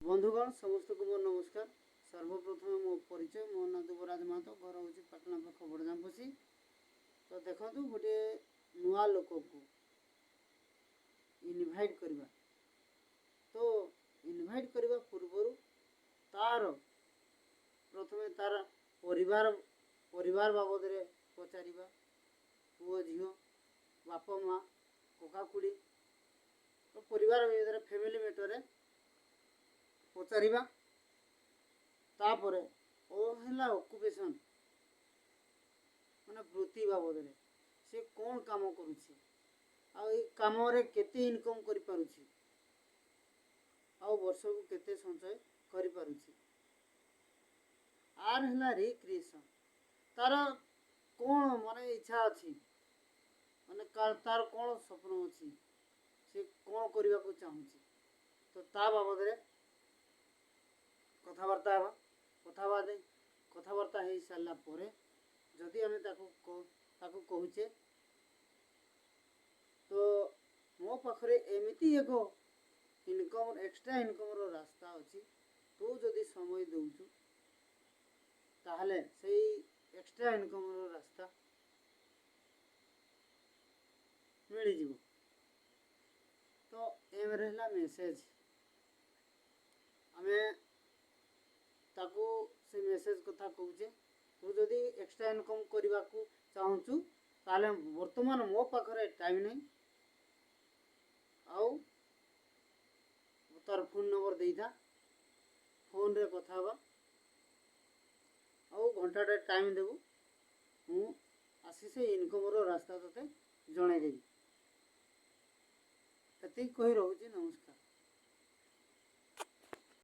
बंधुगण समस्त को मोर नमस्कार। सर्वप्रथम मो परिचय मोहन महंत घर हूँ पाटना पाख बड़जापसी। तो देखो गोटे नुआ लोक को इनभाइट करवा, तो इनभाइट करवा पूर्वर तार प्रथम तार परिवार परिवार बाबद पचार पुओ झी बाप माँ कका खुड़ी तो परिवार विषय फैमिली मैटर पचारिबा। तापर है ऑक्युपेशन माने वृत्ति बाबद से कौन काम करुछि आ काम केते इनकम करि पारुछि आ वर्ष को केते संचय करि पारुछि। आर है रिक्रिएशन तार कौन माने इच्छा अच्छी माने तार कौन स्वप्न अच्छी से कौन करने को चाहूँगी तो ता बाबद कथबार्ता कथबार्ता हो सारा जदि आम कहूचे तो मो पाखरे एमती एक इनकम एक्स्ट्रा इनकम रास्ता अच्छी तो जदि समय दौचु ताहले से एक्स्ट्रा इनकम रास्ता मिल जीव। तो एम रहा मेसेज आमे ताकू से मेसेज कथा कहूचे तू जदि एक्स्ट्रा इनकम करने को चाहूँ ताले वर्तमान मो पाखरे टाइम नहीं आउ तार फोन नंबर दे था फोन रे कथा हवा आउ घंटाटे टाइम देबू मु आसी से इनकम रो रास्ता तते जणाई देबी। एति कहि रहूची। नमस्कार।